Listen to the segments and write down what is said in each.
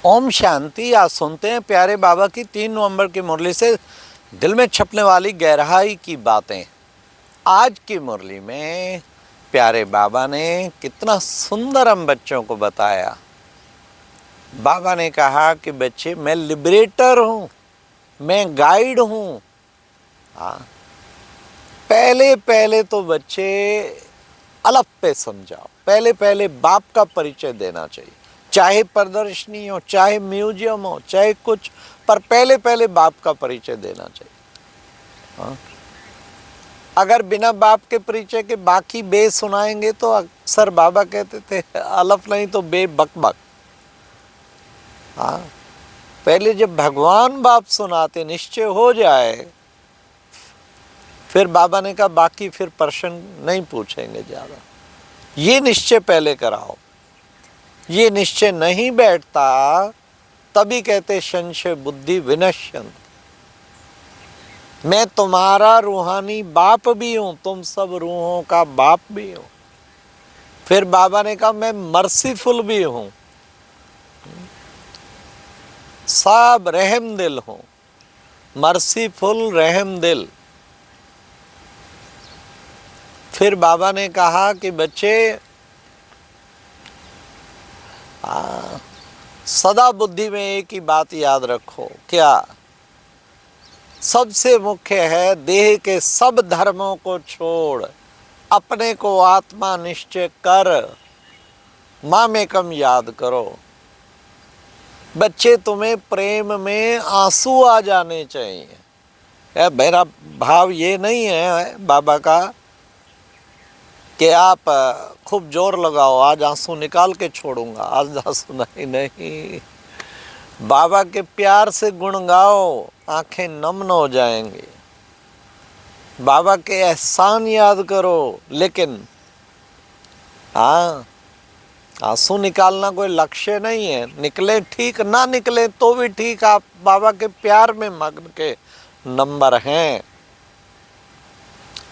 ओम शांति। आज सुनते हैं प्यारे बाबा की 3 नवंबर की मुरली से दिल में छपने वाली गहराई की बातें। आज की मुरली में प्यारे बाबा ने कितना सुंदर हम बच्चों को बताया। बाबा ने कहा कि बच्चे, मैं लिबरेटर हूँ, मैं गाइड हूँ। हाँ, पहले पहले तो बच्चे अलग पे समझाओ। पहले पहले बाप का परिचय देना चाहिए, चाहे प्रदर्शनी हो, चाहे म्यूजियम हो, चाहे कुछ, पर पहले पहले बाप का परिचय देना चाहिए। हाँ? अगर बिना बाप के परिचय के बाकी बे सुनाएंगे तो अक्सर बाबा कहते थे अलफ नहीं तो बे बकबक। हाँ, पहले जब भगवान बाप सुनाते, निश्चय हो जाए, फिर बाबा ने कहा बाकी फिर प्रश्न नहीं पूछेंगे ज्यादा। ये निश्चय पहले कराओ। ये निश्चय नहीं बैठता तभी कहते संशय बुद्धि विनश्यंत। मैं तुम्हारा रूहानी बाप भी हूं, तुम सब रूहों का बाप भी हो। फिर बाबा ने कहा मैं मर्सीफुल भी हूं, सब रहम दिल हूं। मर्सीफुल, रहम दिल। फिर बाबा ने कहा कि बच्चे, सदा बुद्धि में एक ही बात याद रखो। क्या? सबसे मुख्य है देह के सब धर्मों को छोड़ अपने को आत्मा निश्चय कर मामेकम याद करो। बच्चे, तुम्हें प्रेम में आंसू आ जाने चाहिए। मेरा भाव ये नहीं है बाबा का कि आप खूब जोर लगाओ, आज आंसू निकाल के छोड़ूंगा, आज आंसू नहीं। बाबा के प्यार से गुण गाओ, आंखें नम हो जाएंगी। बाबा के एहसान याद करो। लेकिन हाँ, आंसू निकालना कोई लक्ष्य नहीं है। निकले ठीक, ना निकले तो भी ठीक, आप बाबा के प्यार में मग्न के नंबर हैं।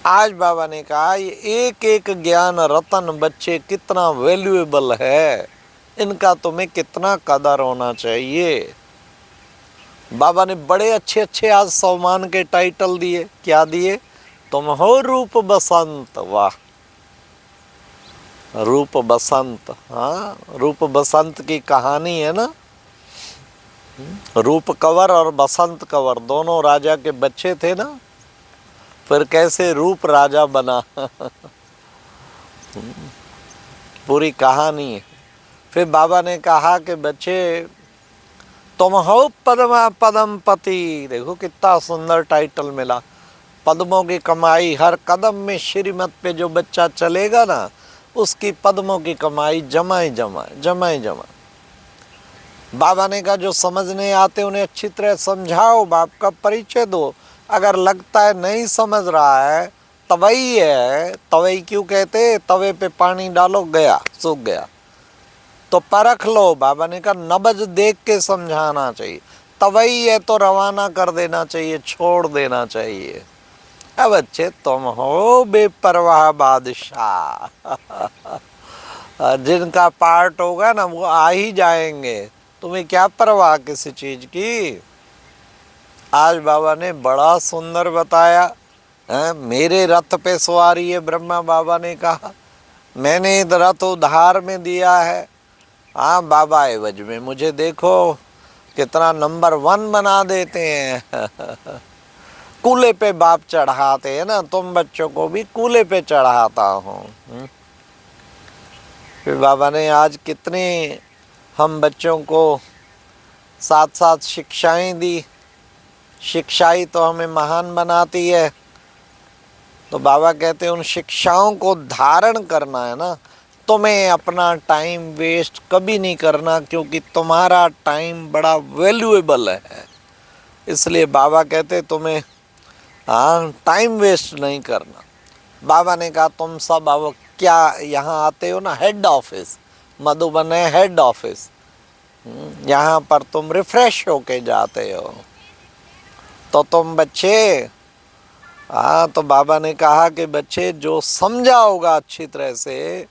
आज बाबा ने कहा ये एक एक ज्ञान रतन बच्चे कितना वैल्यूएबल है, इनका तुम्हें कितना कदर होना चाहिए। बाबा ने बड़े अच्छे अच्छे आज सम्मान के टाइटल दिए। क्या दिए? तुम हो रूप बसंत। वाह, रूप बसंत। हाँ, रूप बसंत की कहानी है ना। रूप कंवर और बसंत कंवर दोनों राजा के बच्चे थे ना, फिर कैसे रूप राजा बना पूरी कहानी है। फिर बाबा ने कहा कि बच्चे, तुम हो पद्मा पदम पति। देखो कितना सुंदर टाइटल मिला। पद्मों की कमाई, हर कदम में श्रीमत पे जो बच्चा चलेगा ना, उसकी पद्मों की कमाई जमा ही जमा। बाबा ने कहा जो समझने आते उन्हें अच्छी तरह समझाओ, बाप का परिचय दो। अगर लगता है नहीं समझ रहा है, तवई है। तवई क्यों कहते? तवे पे पानी डालो, गया, सूख गया, तो परख लो। बाबा ने कहा नब्ज देख के समझाना चाहिए। तवई है तो रवाना कर देना चाहिए, छोड़ देना चाहिए। अब बच्चे, तुम हो बेपरवाह बादशाह जिनका पार्ट होगा ना वो आ ही जाएंगे। तुम्हें क्या परवाह किसी चीज की। आज बाबा ने बड़ा सुंदर बताया है। मेरे रथ पे सवारी है, ब्रह्मा बाबा ने कहा। मैंने रथ उधार में दिया है। हाँ, बाबा एवज में मुझे देखो कितना नंबर 1 बना देते हैं कूले पे बाप चढ़ाते हैं ना, तुम बच्चों को भी कूले पे चढ़ाता हूँ। फिर बाबा ने आज कितने हम बच्चों को साथ साथ शिक्षाएं दी। शिक्षा ही तो हमें महान बनाती है। तो बाबा कहते हैं उन शिक्षाओं को धारण करना है ना, तुम्हें अपना टाइम वेस्ट कभी नहीं करना, क्योंकि तुम्हारा टाइम बड़ा वैल्यूएबल है। इसलिए बाबा कहते तुम्हें टाइम वेस्ट नहीं करना। बाबा ने कहा तुम सब अब क्या यहाँ आते हो ना, हेड ऑफिस मधुबन है, हेड ऑफिस। यहाँ पर तुम रिफ्रेश होके जाते हो। तो तुम बच्चे, तो बाबा ने कहा कि बच्चे जो समझा होगा अच्छी तरह से,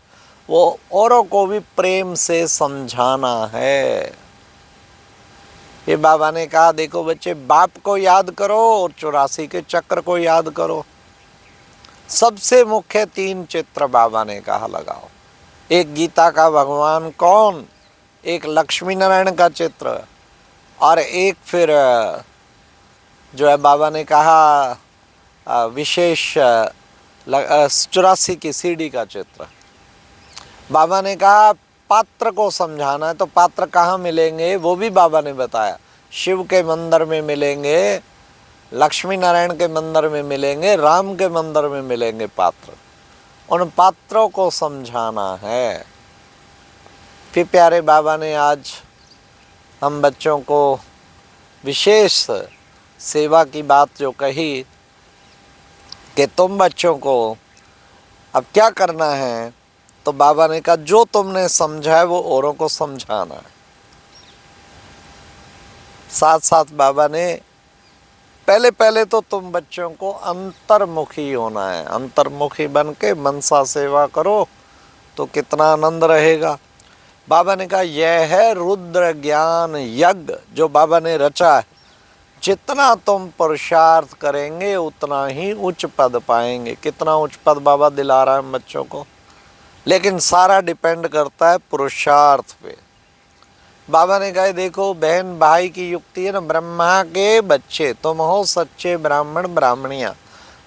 वो औरों को भी प्रेम से समझाना है। फिर बाबा ने कहा देखो बच्चे, बाप को याद करो और 84 के चक्र को याद करो। सबसे मुख्य 3 चित्र बाबा ने कहा लगाओ। एक गीता का भगवान कौन, एक लक्ष्मी नारायण का चित्र, और एक फिर जो है बाबा ने कहा विशेष 84 की सीढ़ी का चित्र। बाबा ने कहा पात्र को समझाना है तो पात्र कहाँ मिलेंगे, वो भी बाबा ने बताया। शिव के मंदिर में मिलेंगे, लक्ष्मी नारायण के मंदिर में मिलेंगे, राम के मंदिर में मिलेंगे पात्र। उन पात्रों को समझाना है। फिर प्यारे बाबा ने आज हम बच्चों को विशेष सेवा की बात जो कही कि तुम बच्चों को अब क्या करना है, तो बाबा ने कहा जो तुमने समझा है वो औरों को समझाना है। साथ साथ बाबा ने पहले तो तुम बच्चों को अंतर्मुखी होना है। अंतर्मुखी बन के मनसा सेवा करो तो कितना आनंद रहेगा। बाबा ने कहा यह है रुद्र ज्ञान यज्ञ जो बाबा ने रचा है। जितना तुम पुरुषार्थ करेंगे उतना ही उच्च पद पाएंगे। कितना उच्च पद बाबा दिला रहा है बच्चों को, लेकिन सारा डिपेंड करता है पुरुषार्थ पे। बाबा ने कहा देखो बहन भाई की युक्ति है ना, ब्रह्मा के बच्चे तुम हो सच्चे ब्राह्मण ब्राह्मणियाँ,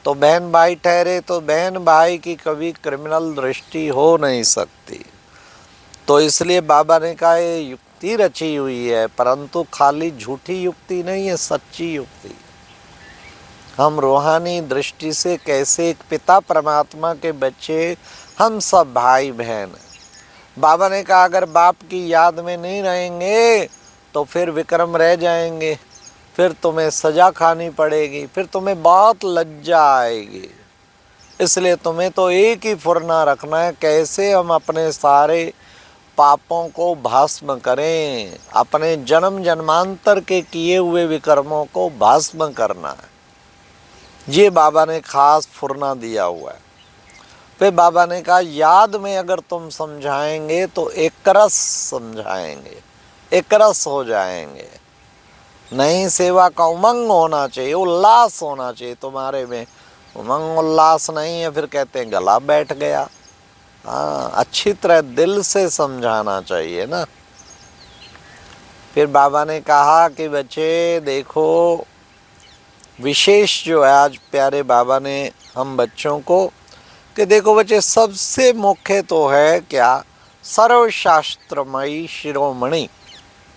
तो बहन भाई ठहरे तो बहन भाई की कभी क्रिमिनल दृष्टि हो नहीं सकती। तो इसलिए बाबा ने कहा ये युक्ति रची हुई है, परंतु खाली झूठी युक्ति नहीं है, सच्ची युक्ति। हम रूहानी दृष्टि से कैसे एक पिता परमात्मा के बच्चे, हम सब भाई बहन। बाबा ने कहा अगर बाप की याद में नहीं रहेंगे तो फिर विक्रम रह जाएंगे, फिर तुम्हें सजा खानी पड़ेगी, फिर तुम्हें बहुत लज्जा आएगी। इसलिए तुम्हें तो एक ही फुरना रखना है, कैसे हम अपने सारे पापों को भस्म करें, अपने जन्म जन्मांतर के किए हुए विकर्मों को भस्म करना है। ये बाबा ने खास फुरना दिया हुआ है। फिर बाबा ने कहा याद में अगर तुम समझाएंगे तो एक रस समझाएंगे, एक रस हो जाएंगे। नहीं, सेवा का उमंग होना चाहिए, उल्लास होना चाहिए तुम्हारे में। उमंग उल्लास नहीं है, फिर कहते हैं गला बैठ गया। हाँ, अच्छी तरह दिल से समझाना चाहिए ना। फिर बाबा ने कहा कि बच्चे देखो विशेष जो है आज प्यारे बाबा ने हम बच्चों को कि देखो बच्चे सबसे मुख्य तो है क्या, सर्वशास्त्रमयी शिरोमणि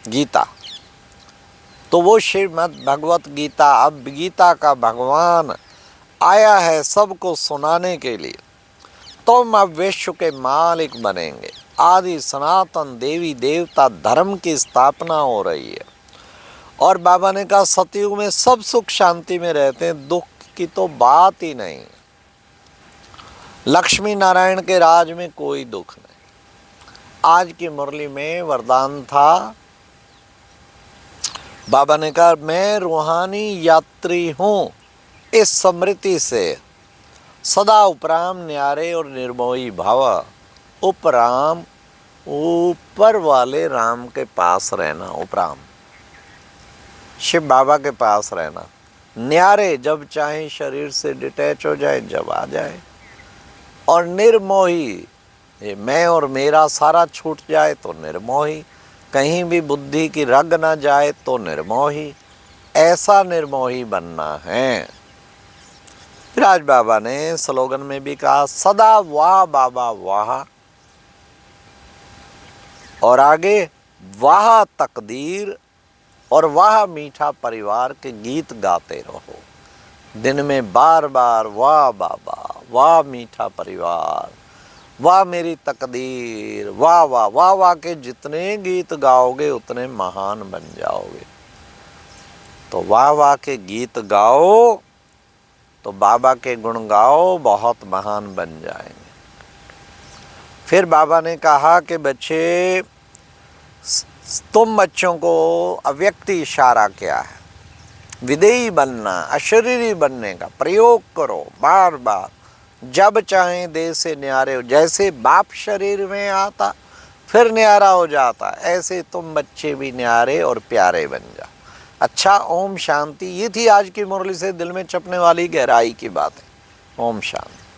गीता। तो वो श्रीमद् भगवत गीता, अब गीता का भगवान आया है सबको सुनाने के लिए। तुम अब विश्व के मालिक बनेंगे। आदि सनातन देवी देवता धर्म की स्थापना हो रही है। और बाबा ने कहा सतयुग में सब सुख शांति में रहते हैं, दुख की तो बात ही नहीं। लक्ष्मी नारायण के राज में कोई दुख नहीं। आज की मुरली में वरदान था, बाबा ने कहा मैं रूहानी यात्री हूँ। इस स्मृति से सदा उपराम न्यारे और निर्मोही भाव। उपराम ऊपर वाले राम के पास रहना, उपराम शिव बाबा के पास रहना। न्यारे जब चाहे शरीर से डिटैच हो जाए, जब आ जाए। और निर्मोही, ये मैं और मेरा सारा छूट जाए तो निर्मोही। कहीं भी बुद्धि की रग ना जाए तो निर्मोही। ऐसा निर्मोही बनना है। फिर आज बाबा ने स्लोगन में भी कहा सदा वाह बाबा वाह, और आगे वाह तकदीर और वाह मीठा परिवार के गीत गाते रहो। दिन में बार बार वाह बाबा, वाह मीठा परिवार, वाह मेरी तकदीर, वाह वाह वाह वाह के जितने गीत गाओगे उतने महान बन जाओगे। तो वाह वाह के गीत गाओ तो बाबा के गुण गाओ, बहुत महान बन जाएंगे। फिर बाबा ने कहा कि बच्चे तुम बच्चों को अव्यक्त इशारा क्या है, विदेही बनना, अशरीरी बनने का प्रयोग करो बार बार। जब चाहें देह से न्यारे हो। जैसे बाप शरीर में आता फिर न्यारा हो जाता, ऐसे तुम बच्चे भी न्यारे और प्यारे बन जाओ। अच्छा, ओम शांति। ये थी आज की मुरली से दिल में छपने वाली गहराई की बात है। ओम शांति।